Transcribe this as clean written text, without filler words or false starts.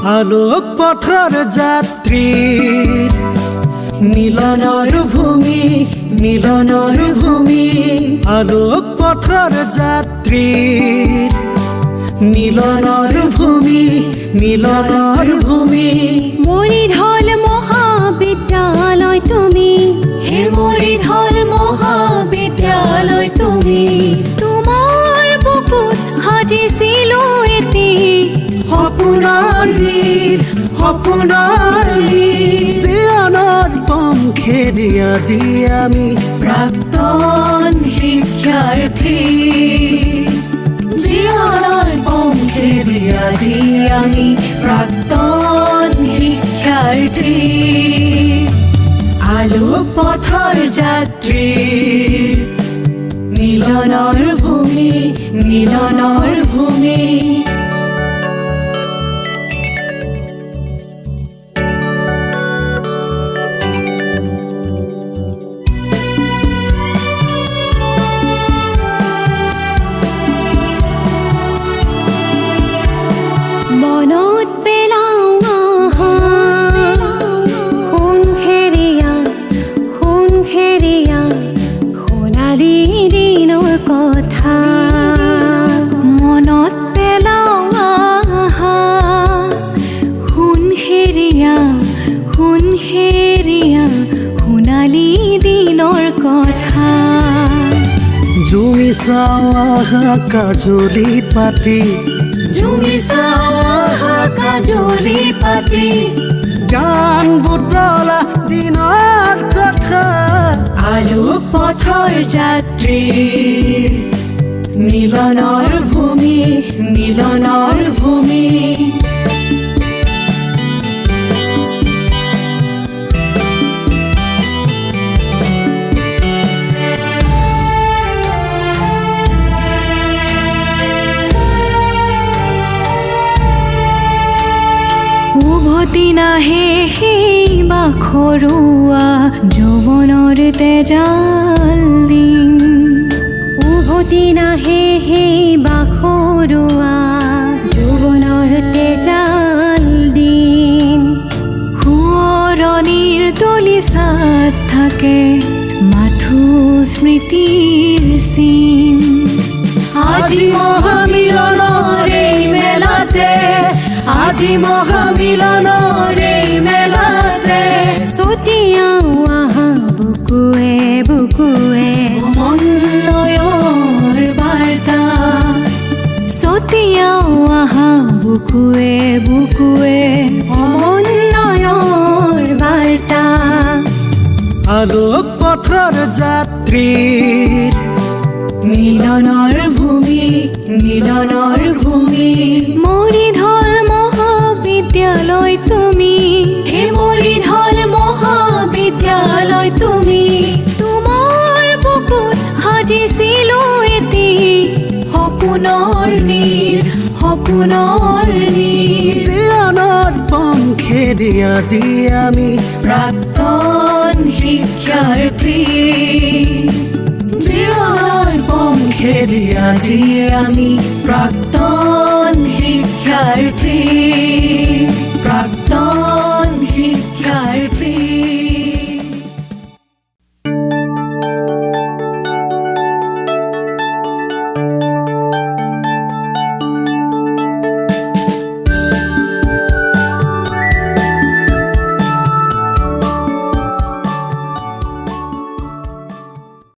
আলোক পথৰ যাত্ৰীৰ মিলনৰ ভূমি মিলনৰ ভূমি আলোক পথৰ যাত্ৰীৰ মিলনৰ ভূমি মিলনৰ ভূমি মৰিধল মহাবিদ্যালয় তুমি হে মৰিধল মহাবিদ্যালয় তুমি তোমাৰ বুকুত সাজিছিলো এটি সপোনৰ নীৰ জীৱনত পংখেদি আজি আমি প্ৰাক্তন শিক্ষাৰ্থী জীৱনৰ পংখেদি আজি আমি প্ৰাক্তন শিক্ষাৰ্থী আলোক পথৰ যাত্ৰী মিলনৰ ভূমি মিলনৰ ভূমি মনত পেলাও আহা সোণখেৰীয়া সোণালী দিনৰ কথা মনত পেলাও আহা সোণখেৰীয়া সোণালী দিনৰ কথা জুমি চাওঁ আহা কাজলি পাতি জুমি চাওঁ আহা কাজলি পাতি গান বুটলা দিনৰ কথা আলোক পথৰ যাত্ৰী মিলনৰ ভূমি মিলনৰ ভূমি উভতি নাহে সেই বাখৰুৱা যৌৱনৰ তেজাল দিন উভতি নাহে সেই বাখৰুৱা যৌৱনৰ তেজাল দিন সোঁৱৰণিৰ দলিচাত থাকে মাথো স্মৃতিৰ চিন আজি মহামিলনৰ এই মেলাতে আজি মহামিলনৰ এই মেলাতে ছটিয়াও আহা বুকুৱে বুকুৱে সমন্বয়ৰ বাৰ্তা ছটিয়াও আহা বুকুৱে বুকুৱে সমন্বয়ৰ বাৰ্তা আলোক পথৰ যাত্ৰীৰ মিলনৰ ভূমি মিলনৰ ভূমি মৰিধল মহাবিদ্যালয় তুমি হে মৰিধল মহাবিদ্যালয় তুমি তোমাৰ বুকুত সাজিছিলো এটি সপোনৰ নীৰ জীৱনত পংখেদি আজি আমি প্ৰাক্তন শিক্ষাৰ্থী জীৱনৰ পংখেদি আজি আমি প্ৰাক্তন শিক্ষাৰ্থী